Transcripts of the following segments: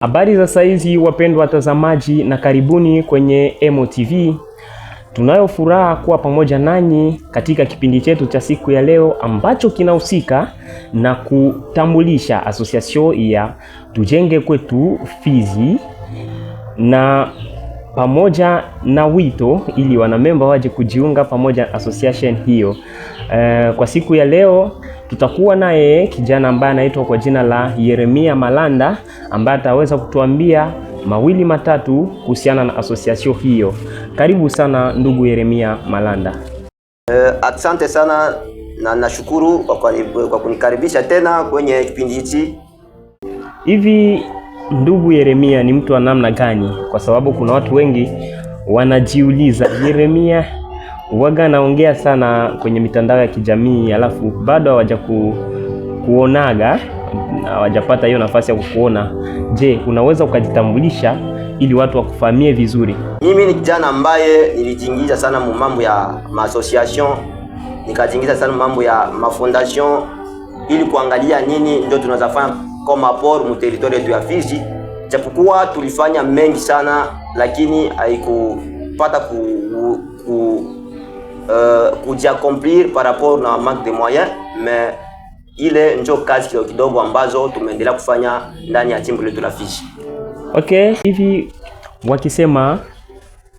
Habari za saizi wapendwa watazamaji, na karibuni kwenye Emo TV. Tunayo furaha kuwa pamoja nanyi katika kipindi chetu cha siku ya leo ambacho kinahusika na kutambulisha association ya Tujenge Kwetu Fizi, na pamoja na wito ili wanamemba waje kujiunga pamoja na association hiyo. Kwa siku ya leo tutakuwa naye kijana ambaye anaitwa kwa jina la Yeremia Malanda, ambaye ataweza kutuambia mawili matatu kuhusiana na association hiyo. Karibu sana ndugu Yeremia Malanda. Asante sana na nashukuru kwa kunikaribisha tena kwenye kipindi hichi. Hivi ndugu Yeremia ni mtu wa namna gani? Kwa sababu kuna watu wengi wanajiuliza, Yeremia waga naongea sana kwenye mitandao ya kijamii alafu bado hawaja kuonaga, hawajapata hiyo nafasi ya kukuona. Je, unaweza ukajitambulisha ili watu wakufahamie vizuri? Mimi ni kijana ambaye nilijiingiza sana mambo ya association, nikajiingiza sana mambo ya fondation ili kuangalia nini ndio tunaweza fanya kama apport mu territoire yetu ya Fizi. Japokuwa tulifanya mengi sana, lakini haikupata kujiaccomplir par rapport na manque de moyens, mais ile ndio kazi kidogo ambazo tumeendelea kufanya ndani ya jimbo letu la Fizi. Okay, hivi wakisema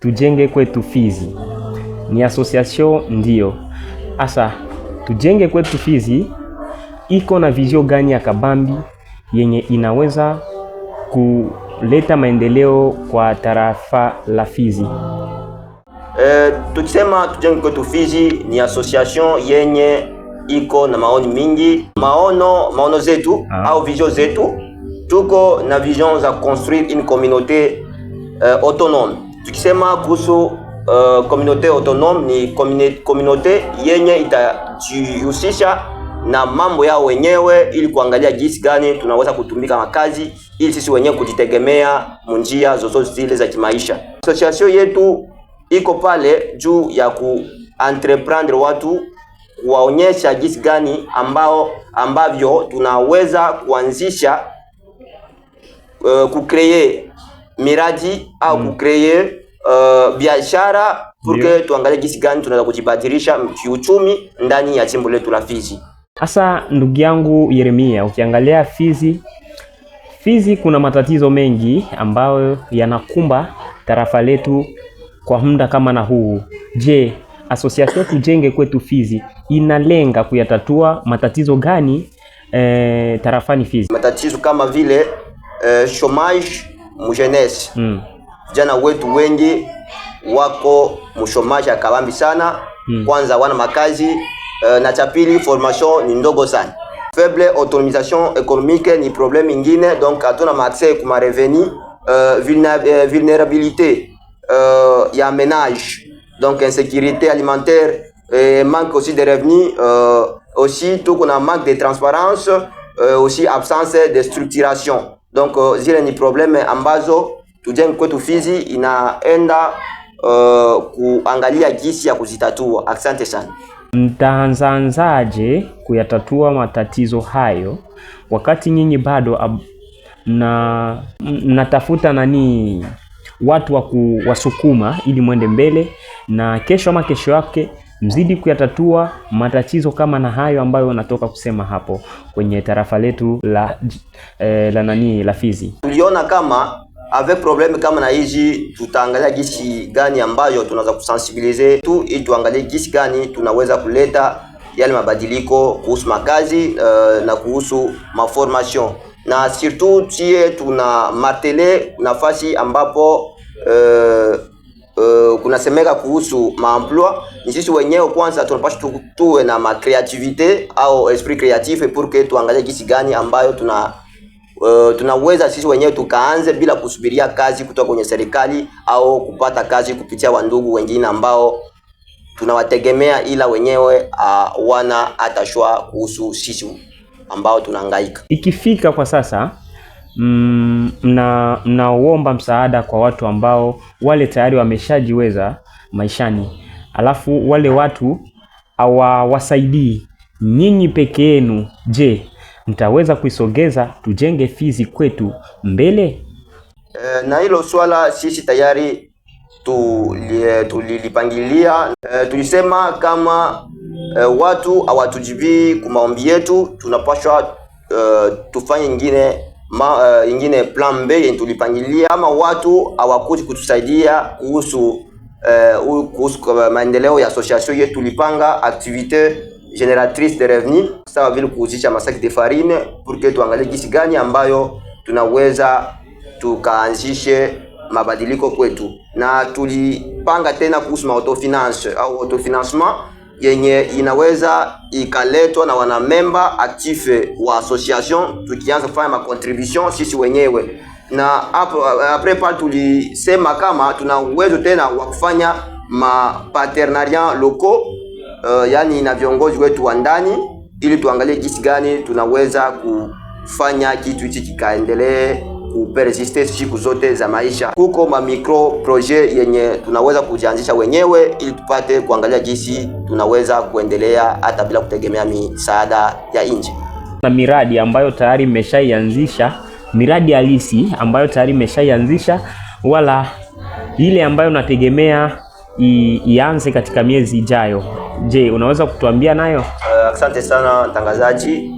Tujenge Kwetu Fizi ni association ndio. Asa Tujenge Kwetu Fizi iko na vision gani ya kabambi yenye inaweza kuleta maendeleo kwa tarafa la Fizi? Tukisema Tujenge Kwetu Fizi ni association yenye iko na maoni mingi, maono zetu au vision zetu. Tuko na vision za construire une communauté autonome. Tukisema kuhusu communauté autonome, ni communauté yenye itajihusisha na mambo yao wenyewe ili kuangalia jinsi gani tunaweza kutumika makazi ili sisi wenyewe kujitegemea munjia zozote zile za kimaisha. Association yetu iko pale juu ya kuentreprendre watu, kuwaonyesha jinsi gani ambavyo tunaweza kuanzisha kucreer miradi au kucreer biashara pour que tuangalie jinsi gani tunaweza kujibadilisha kiuchumi ndani ya jimbo letu la Fizi. Sasa ndugu yangu Yeremia, ukiangalia Fizi kuna matatizo mengi ambayo yanakumba tarafa letu kwa muda kama na huu. Je, association Tujenge Kwetu Fizi inalenga kuyatatua matatizo gani tarafani Fizi? Matatizo kama vile chômage mu jeunesse. Vijana wetu wengi wako mu chômage ya kabambi sana. Kwanza wana makazi, na cha pili formation ni ndogo sana. Faible autonomisation économique ni problème ingine, donc hatuna accès kuma revenu, vulnérabilité ya ménage, donc insécurité alimentaire, manque aussi de revenus, aussi tout qu'on a manque de transparence, aussi absence de structuration. Donc zile ni probleme ambazo Tujenge Kwetu Fizi inaenda kuangalia jinsi ya kuzitatua. Asante sana. Mtaanzaje kuyatatua matatizo hayo wakati nyinyi bado natafuta watu wa kuwasukuma ili mwende mbele, na kesho ama kesho yake mzidi kuyatatua matatizo kama na hayo ambayo natoka kusema hapo kwenye tarafa letu la Fizi? Tuliona kama avec problème kama na hizi, tutaangalia jinsi gani ambayo tunaweza kusensibiliser tu ili tuangalie jinsi gani tunaweza kuleta yale mabadiliko kuhusu makazi na kuhusu formation, na surtout tie tuna martele nafasi ambapo kunasemeka kuhusu maemploi. Ni sisi wenyewe kwanza tunapaswa tuwe na creativité au esprit créatif pour que tuangalie jinsi gani ambayo tunaweza sisi wenyewe tukaanze bila kusubiria kazi kutoka kwenye serikali au kupata kazi kupitia wandugu wengine ambao tunawategemea, ila wenyewe wana atashwa kuhusu sisi ambao tunahangaika. Ikifika kwa sasa mnaomba msaada kwa watu ambao wale tayari wameshajiweza maishani, alafu wale watu hawawasaidii nyinyi peke yenu. Je, mtaweza kuisogeza Tujenge Fizi Kwetu mbele? Na hilo swala sisi tayari tulilipangilia. Tulisema kama watu hawatujibii kwa maombi yetu, tunapaswa tufanye ingine plan B yenye tulipangilia. Kama watu hawakuji kutusaidia kuhusu maendeleo ya association yetu, tulipanga activité génératrice de revenus sawa vile kuuzisha masaki de farine, pour que tuangalie jinsi gani ambayo tunaweza tukaanzishe mabadiliko kwetu. Na tulipanga tena kuhusu autofinance au autofinancement yenye inaweza ikaletwa na wanamemba actif wa association, tukianza kufanya ma contribution sisi wenyewe. Na après part tulisema kama tuna uwezo tena wa kufanya ma partenariat locaux, yani na viongozi wetu wa ndani, ili tuangalie jinsi gani tunaweza kufanya kitu hichi kikaendelee kupersiste siku zote za maisha. Kuko ma micro projet yenye tunaweza kujianzisha wenyewe ili tupate kuangalia jinsi tunaweza kuendelea hata bila kutegemea misaada ya nje. Na miradi ambayo tayari mmeshaianzisha, miradi halisi ambayo tayari mmeshaianzisha, wala ile ambayo nategemea ianze katika miezi ijayo. Je, unaweza kutuambia nayo? Asante sana mtangazaji.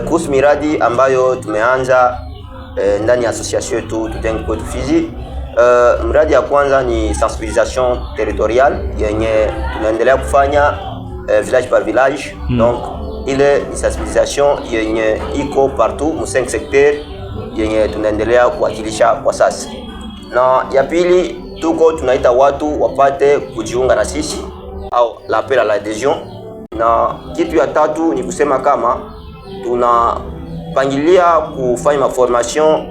Kuhusu miradi ambayo tumeanza ndani ya association yetu Tujenge Kwetu Fizi, mradi ya kwanza ni sensibilisation territoriale yenye tunaendelea kufanya village par village. Donc ile ni sensibilisation yenye iko partout mu 5 secteurs yenye tunaendelea kuwakilisha kwa sasa. Na ya pili, tuko tunaita watu wapate kujiunga na sisi au l'appel à l'adhésion. Na kitu ya tatu ni kusema kama tunapangilia kufanya maformation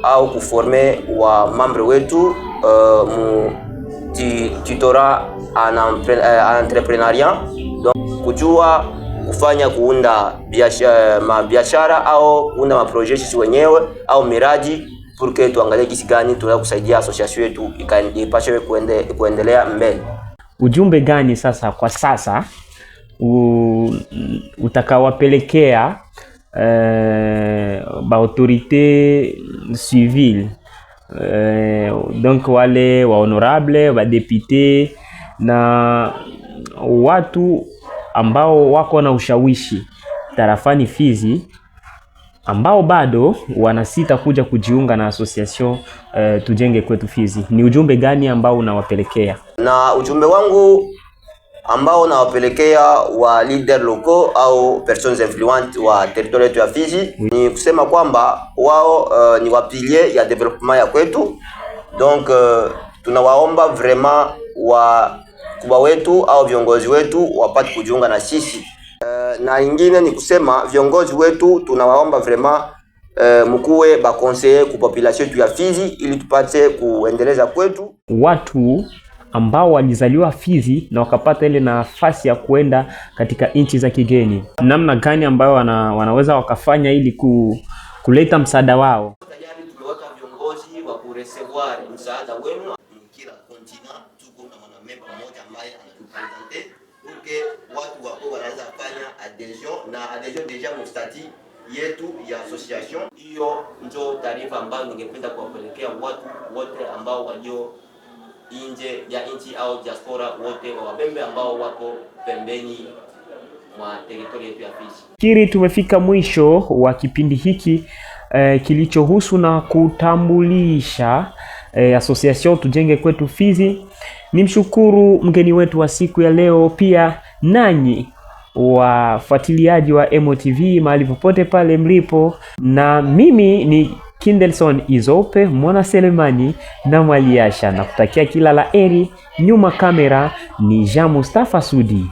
au kuforme wa membre wetu mu tutorat en entrepreneuriat, donc kujua kufanya kuunda biashara au kuunda maprojet sisi wenyewe au miradi, pour que tuangalie jinsi gani tunaweza kusaidia association yetu ipashe kuendelea mbele. Ujumbe gani sasa kwa sasa utakawapelekea ba autorité civile, donc wale wa honorable, ba député na watu ambao wako na ushawishi tarafani Fizi, ambao bado wanasita kuja kujiunga na association Tujenge Kwetu Fizi? Ni ujumbe gani ambao unawapelekea? Na ujumbe wangu ambao nawapelekea wa leader locaux au personnes influentes wa territoire yetu ya Fizi ni kusema kwamba wao ni wapilier ya development ya kwetu. Donc tunawaomba vraiment wakubwa wetu au viongozi wetu wapate kujiunga na sisi. Na ingine ni kusema viongozi wetu tunawaomba vraiment mkuwe ba conseiller ku population yetu ya Fizi ili tupate kuendeleza kwetu. Watu ambao walizaliwa Fizi na wakapata ile nafasi ya kuenda katika nchi za kigeni, namna gani ambayo wanaweza wakafanya ili kuleta msaada wao? Tayari tumeweka viongozi wa kurecevoir msaada wenu. Kila continent tuko na mwanamemba mmoja ambaye anatupresente uke watu wako wanaweza fanya adhesion, na adhesion deja mu statut yetu ya association. Hiyo ndio taarifa ambayo ningependa kuwapelekea watu wote ambao walio nje ya nchi au diaspora wote wa wabembe ambao wako pembeni mwa territory yetu ya Fizi. Kiri tumefika mwisho wa kipindi hiki kilichohusu na kutambulisha association Tujenge Kwetu Fizi. Nimshukuru mgeni wetu wa siku ya leo, pia nanyi wafuatiliaji wa MOTV mahali popote pale mlipo, na mimi ni Kindelson Izope Mwana Selemani na Mwaliasha, na kutakia kila la heri. Nyuma kamera ni Jean Mustafa Sudi.